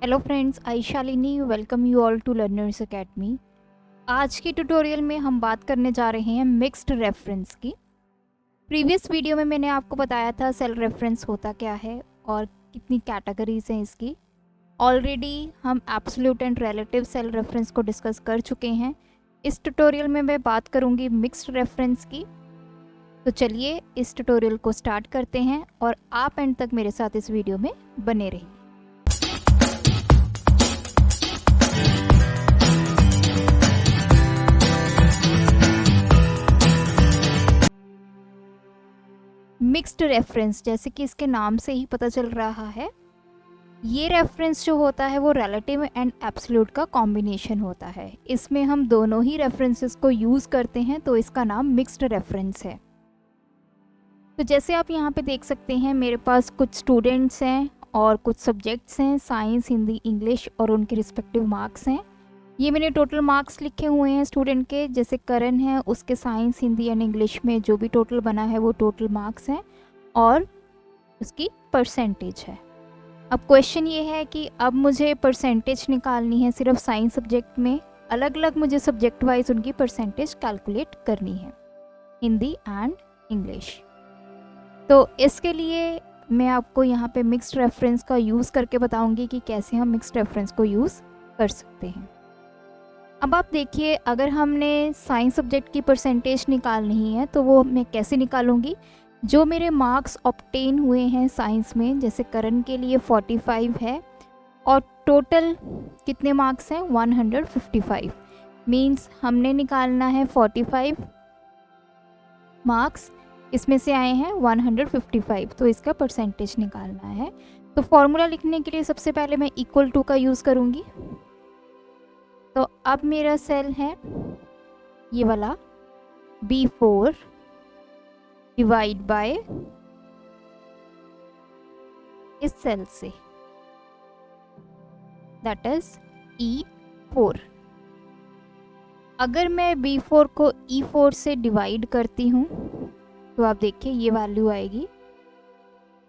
Hello friends, I Shalini welcome you all to learners academy. आज की tutorial में हम बात करने जा रहे हैं मिक्स्ड रेफरेंस की। प्रीवियस वीडियो में मैंने आपको बताया था सेल रेफरेंस होता क्या है और कितनी कैटेगरीज हैं इसकी। ऑलरेडी हम absolute and relative cell reference को डिस्कस कर चुके हैं। इस ट्यूटोरियल में मैं बात करूंगी मिक्स्ड रेफरेंस की। तो चलिए इस ट्यूटोरियल को स्टार्ट करते हैं और आप एंड तक मेरे साथ इस वीडियो में बने रहिए। मिक्स्ड रेफरेंस, जैसे कि इसके नाम से ही पता चल रहा है, ये रेफरेंस जो होता है वो रिलेटिव एंड एब्सोल्यूट का कॉम्बिनेशन होता है। इसमें हम दोनों ही रेफरेंसेस को यूज़ करते हैं, तो इसका नाम मिक्स्ड रेफरेंस है। तो जैसे आप यहाँ पे देख सकते हैं, मेरे पास कुछ स्टूडेंट्स हैं और कुछ सब्जेक्ट्स हैं, साइंस, हिंदी, इंग्लिश, और उनके रिस्पेक्टिव मार्क्स हैं। ये मैंने टोटल मार्क्स लिखे हुए हैं स्टूडेंट के। जैसे करण है, उसके साइंस, हिंदी एंड इंग्लिश में जो भी टोटल बना है वो टोटल मार्क्स हैं और उसकी परसेंटेज है। अब क्वेश्चन ये है कि अब मुझे परसेंटेज निकालनी है सिर्फ साइंस सब्जेक्ट में। अलग अलग मुझे सब्जेक्ट वाइज उनकी परसेंटेज कैलकुलेट करनी है, हिंदी एंड इंग्लिश। तो इसके लिए मैं आपको यहाँ पे मिक्स्ड रेफरेंस का यूज़ करके बताऊँगी कि कैसे हम मिक्स्ड रेफरेंस को यूज़ कर सकते हैं। अब आप देखिए, अगर हमने साइंस सब्जेक्ट की परसेंटेज निकालनी है तो वो मैं कैसे निकालूंगी। जो मेरे मार्क्स ऑब्टेन हुए हैं साइंस में, जैसे करण के लिए 45 है और टोटल कितने मार्क्स हैं 155, मींस हमने निकालना है 45 मार्क्स, इसमें से आए हैं 155, तो इसका परसेंटेज निकालना है। तो फॉर्मूला लिखने के लिए सबसे पहले मैं इक्वल टू का यूज़ करूँगी। तो अब मेरा सेल है ये वाला B4 डिवाइड बाय इस सेल से, दैट इज E4। अगर मैं B4 को E4 से डिवाइड करती हूँ तो आप देखिए ये वैल्यू आएगी।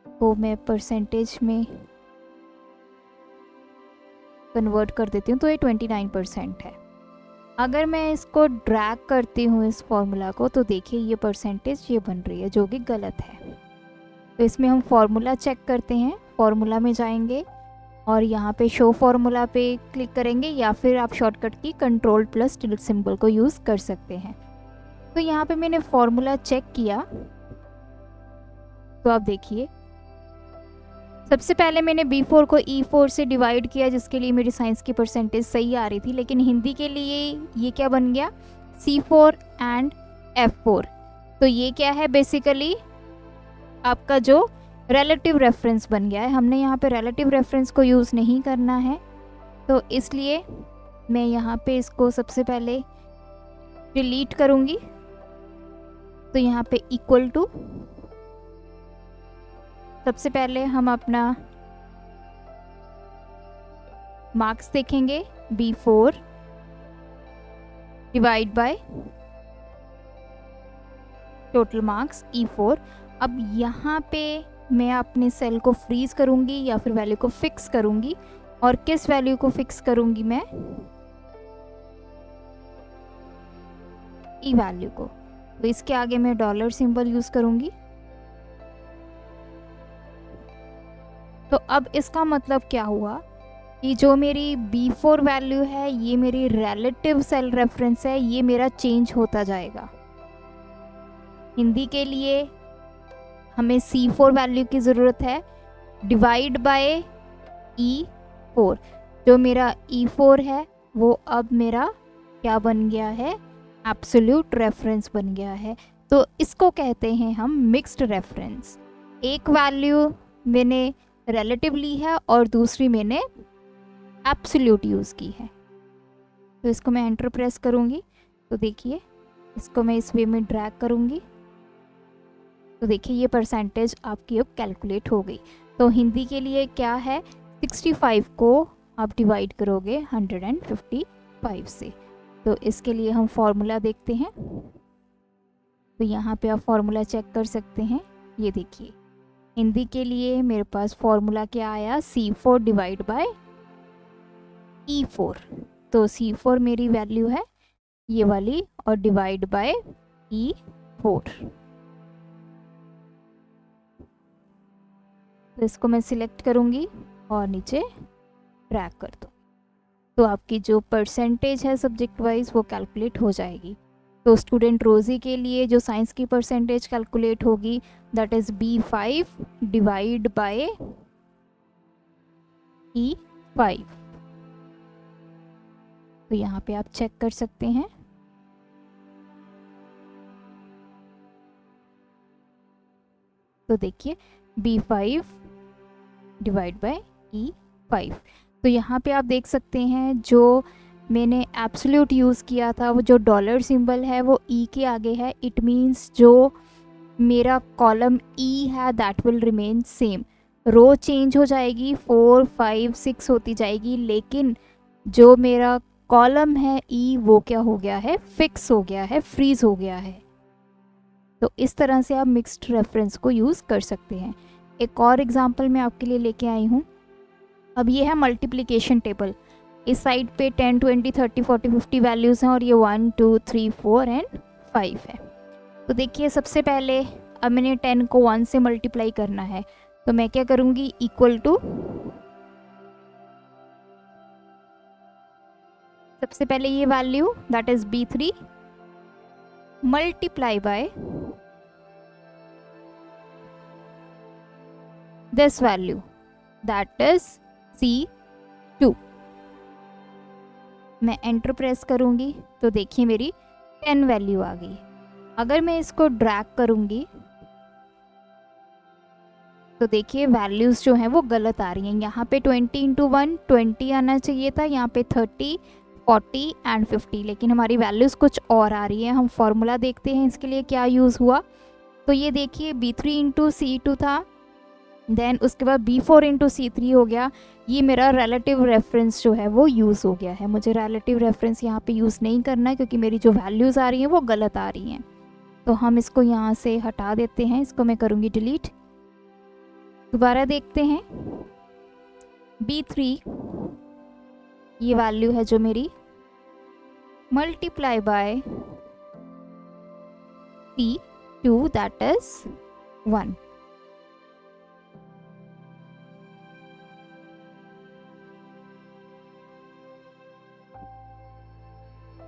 तो मैं परसेंटेज में कन्वर्ट कर देती हूँ तो ये 29% है। अगर मैं इसको ड्रैग करती हूँ इस फॉर्मूला को, तो देखिए ये परसेंटेज ये बन रही है, जो कि गलत है। तो इसमें हम फॉर्मूला चेक करते हैं। फॉर्मूला में जाएंगे और यहाँ पे शो फॉर्मूला पे क्लिक करेंगे, या फिर आप शॉर्टकट की कंट्रोल प्लस टिल्ट सिंबल को यूज़ कर सकते हैं। तो यहाँ पे मैंने फॉर्मूला चेक किया तो आप देखिए, सबसे पहले मैंने B4 को E4 से डिवाइड किया, जिसके लिए मेरी साइंस की परसेंटेज सही आ रही थी। लेकिन हिंदी के लिए ये क्या बन गया, C4 एंड F4। तो ये क्या है, बेसिकली आपका जो रिलेटिव रेफरेंस बन गया है। हमने यहाँ पे रिलेटिव रेफरेंस को यूज़ नहीं करना है, तो इसलिए मैं यहाँ पे इसको सबसे पहले डिलीट करूँगी। तो यहाँ पे इक्वल टू, सबसे पहले हम अपना मार्क्स देखेंगे, B4 divide by total marks E4। अब यहाँ पे मैं अपने सेल को फ्रीज करूँगी या फिर वैल्यू को फिक्स करूँगी। और किस वैल्यू को फिक्स करूँगी मैं, ई वैल्यू को। तो इसके आगे मैं डॉलर सिंबल यूज़ करूँगी। तो अब इसका मतलब क्या हुआ कि जो मेरी B4 वैल्यू है ये मेरी रिलेटिव सेल रेफरेंस है, ये मेरा चेंज होता जाएगा। हिंदी के लिए हमें C4 वैल्यू की ज़रूरत है डिवाइड बाय E4। जो मेरा E4 है वो अब मेरा क्या बन गया है, एब्सोल्यूट रेफरेंस बन गया है। तो इसको कहते हैं हम मिक्स्ड रेफरेंस। एक वैल्यू मैंने रिलेटिव ली है और दूसरी मैंने एब्सोल्यूट यूज़ की है। तो इसको मैं एंटर प्रेस करूँगी तो देखिए इसको मैं इस वे में ड्रैग करूँगी तो देखिए ये परसेंटेज आपकी अब कैलकुलेट हो गई। तो हिंदी के लिए क्या है, 65 को आप डिवाइड करोगे 155 से। तो इसके लिए हम फॉर्मूला देखते हैं। तो यहाँ पे आप फॉर्मूला चेक कर सकते हैं। ये देखिए हिंदी के लिए मेरे पास फॉर्मूला क्या आया, C4 डिवाइड बाय E4, तो C4 मेरी वैल्यू है ये वाली और डिवाइड बाय E4। तो इसको मैं सिलेक्ट करूँगी और नीचे ड्रैग कर दूँ, तो आपकी जो परसेंटेज है सब्जेक्ट वाइज वो कैलकुलेट हो जाएगी। तो स्टूडेंट रोज़ी के लिए जो साइंस की परसेंटेज कैलकुलेट होगी that is B5 divide by E5। तो यहाँ पे आप चेक कर सकते हैं। तो देखिए B5 डिवाइड बाय E5। तो यहाँ पे आप देख सकते हैं जो मैंने एब्सोल्यूट यूज़ किया था वो जो डॉलर सिंबल है वो E के आगे है। इट मीन्स जो मेरा कॉलम E है that will remain same. Row change हो जाएगी, 4 5 6 होती जाएगी, लेकिन जो मेरा कॉलम है E वो क्या हो गया है, फिक्स हो गया है, फ्रीज हो गया है। तो इस तरह से आप मिक्स्ड रेफरेंस को यूज़ कर सकते हैं। एक और एग्जांपल मैं आपके लिए लेके आई हूँ। अब ये है मल्टीप्लिकेशन टेबल। इस साइड पे 10 20 30 40 50 वैल्यूज़ हैं और ये 1 2 3 4 एंड 5 है। तो देखिए सबसे पहले अब मैंने 10 को 1 से मल्टीप्लाई करना है, तो मैं क्या करूँगी, इक्वल टू सबसे पहले ये value that is B3 multiply by this value that is C2। मैं एंटर प्रेस करूँगी तो देखिए मेरी 10 वैल्यू आ गई। अगर मैं इसको ड्रैग करूँगी तो देखिए वैल्यूज़ जो हैं वो गलत आ रही हैं। यहाँ पे 20 इंटू 1 20 आना चाहिए था, यहाँ पे 30 40 एंड 50, लेकिन हमारी वैल्यूज़ कुछ और आ रही है। हम फॉर्मूला देखते हैं इसके लिए क्या यूज़ हुआ। तो ये देखिए B3 इंटू C2 था, देन उसके बाद B4 इंटू C3 हो गया। ये मेरा रिलेटिव रेफरेंस जो है वो यूज़ हो गया है। मुझे रिलेटिव रेफरेंस यहाँ पे यूज़ नहीं करना है क्योंकि मेरी जो वैल्यूज़ आ रही हैं वो गलत आ रही हैं। तो हम इसको यहाँ से हटा देते हैं, इसको मैं करूँगी डिलीट। दोबारा देखते हैं B3 ये वैल्यू है जो मेरी multiply by C2 that is 1।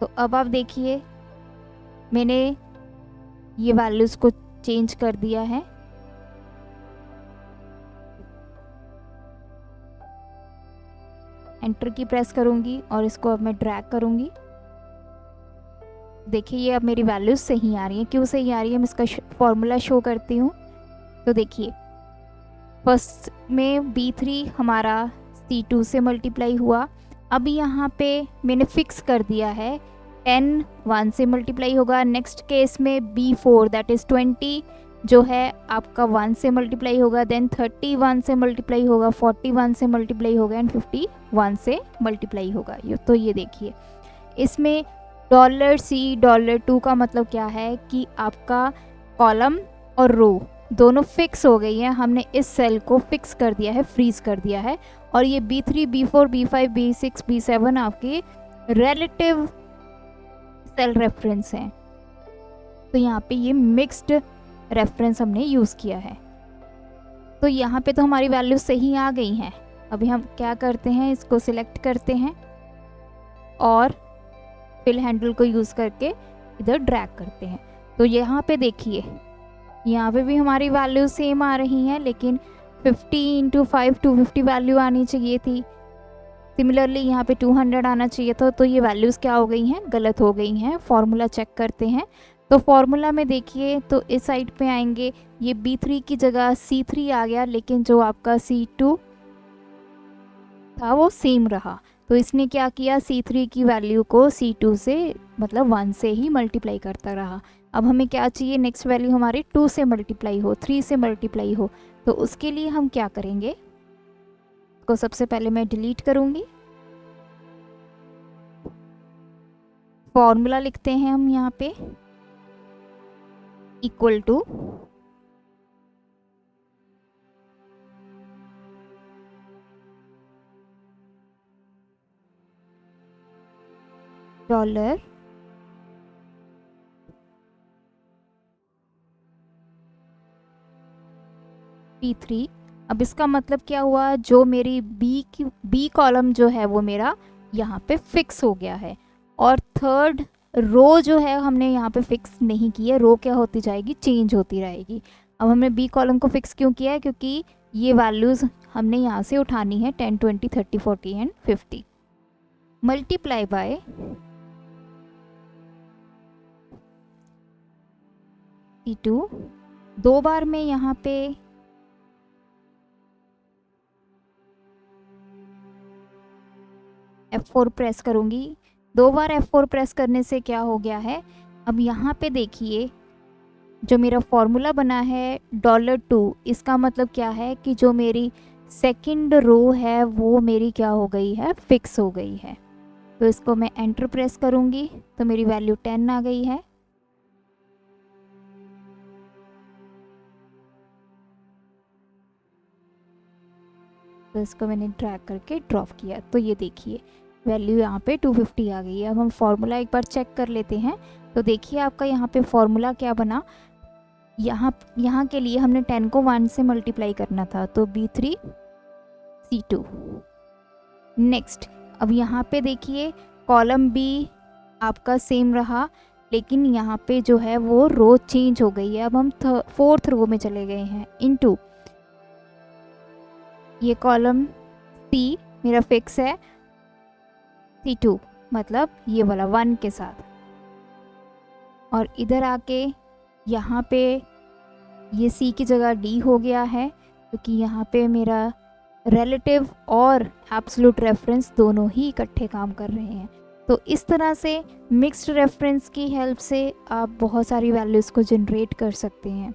तो अब आप देखिए मैंने ये वैल्यूज़ को चेंज कर दिया है। एंटर की प्रेस करूँगी और इसको अब मैं ड्रैग करूँगी। देखिए ये अब मेरी वैल्यूज़ सही आ रही हैं। क्यों सही आ रही है, मैं इसका फॉर्मूला शो करती हूँ। तो देखिए फर्स्ट में B3 हमारा C2 से मल्टीप्लाई हुआ। अब यहाँ पे मैंने फिक्स कर दिया है 10 1 से मल्टीप्लाई होगा। नेक्स्ट केस में B4 दैट इज़ 20 जो है आपका 1 से मल्टीप्लाई होगा, देन 30 1 से मल्टीप्लाई होगा, 40 1 से मल्टीप्लाई होगा एंड 50 1 से मल्टीप्लाई होगा। तो ये देखिए इसमें $C$2 का मतलब क्या है कि आपका कॉलम और रो दोनों फिक्स हो गई है। हमने इस सेल को फिक्स कर दिया है, फ्रीज कर दिया है। और ये B3 B4 B5 B6 B7 आपके रिलेटिव सेल रेफरेंस हैं। तो यहाँ पे ये मिक्स्ड रेफरेंस हमने यूज़ किया है। तो यहाँ पे तो हमारी वैल्यू सही आ गई हैं। अभी हम क्या करते हैं, इसको सिलेक्ट करते हैं और फिल हैंडल को यूज़ करके इधर ड्रैग करते हैं। तो यहाँ पे देखिए यहाँ पे भी हमारी वैल्यू सेम आ रही हैं, लेकिन 50 इंटू 5 250 वैल्यू आनी चाहिए थी। सिमिलरली यहाँ पे 200 आना चाहिए था। तो ये वैल्यूज़ क्या हो गई हैं, गलत हो गई हैं। फॉर्मूला चेक करते हैं। तो फॉर्मूला में देखिए तो इस साइड पे आएंगे, ये B3 की जगह C3 आ गया, लेकिन जो आपका C2 था वो सेम रहा। तो इसने क्या किया, C3 की वैल्यू को C2 से मतलब 1 से ही मल्टीप्लाई करता रहा। अब हमें क्या चाहिए, नेक्स्ट वैल्यू हमारी 2 से मल्टीप्लाई हो, 3 से मल्टीप्लाई हो। तो उसके लिए हम क्या करेंगे, को सबसे पहले मैं डिलीट करूँगी। फॉर्मूला लिखते हैं हम यहाँ पे इक्वल टू डॉलर P3। अब इसका मतलब क्या हुआ, जो मेरी बी कॉलम जो है वो मेरा यहाँ पे फिक्स हो गया है, और थर्ड रो जो है हमने यहाँ पे फिक्स नहीं की है। रो क्या होती जाएगी, चेंज होती रहेगी। अब हमने बी कॉलम को फिक्स क्यों किया है, क्योंकि ये वैल्यूज़ हमने यहाँ से उठानी है 10, 20, 30, 40 एंड 50। Multiply by C2। 2 बार मैं यहाँ पे F4 प्रेस करूँगी। 2 बार F4 प्रेस करने से क्या हो गया है, अब यहाँ पे देखिए जो मेरा फॉर्मूला बना है $2, इसका मतलब क्या है कि जो मेरी सेकंड रो है वो मेरी क्या हो गई है, फिक्स हो गई है। तो इसको मैं एंटर प्रेस करूँगी तो मेरी वैल्यू 10 आ गई है। तो इसको मैंने ड्रैग करके ड्रॉप किया, तो ये देखिए वैल्यू यहाँ पे 250 आ गई है। अब हम फॉर्मूला एक बार चेक कर लेते हैं। तो देखिए आपका यहाँ पे फॉर्मूला क्या बना, यहाँ के लिए हमने 10 को 1 से मल्टीप्लाई करना था, तो B3 C2। नेक्स्ट, अब यहाँ पे देखिए कॉलम B आपका सेम रहा, लेकिन यहाँ पे जो है वो रो चेंज हो गई है। अब हम 4th रो में चले गए हैं, इनटू ये कॉलम C मेरा फिक्स है C2, मतलब ये वाला 1 के साथ, और इधर आके यहाँ पे ये C की जगह D हो गया है, क्योंकि यहाँ पे मेरा रिलेटिव और एब्सोल्यूट रेफरेंस दोनों ही इकट्ठे काम कर रहे हैं। तो इस तरह से मिक्स्ड रेफरेंस की हेल्प से आप बहुत सारी वैल्यूज़ को जनरेट कर सकते हैं।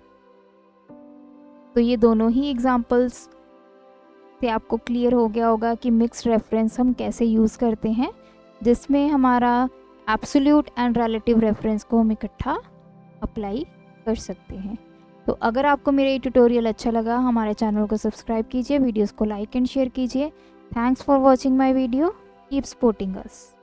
तो ये दोनों ही एग्जांपल्स से आपको क्लियर हो गया होगा कि मिक्स्ड रेफरेंस हम कैसे यूज़ करते हैं, जिसमें हमारा एब्सोल्यूट एंड रिलेटिव रेफरेंस को हम इकट्ठा अप्लाई कर सकते हैं। तो अगर आपको मेरा ये ट्यूटोरियल अच्छा लगा, हमारे चैनल को सब्सक्राइब कीजिए, वीडियोस को लाइक एंड शेयर कीजिए। Thanks for watching my video, keep supporting us.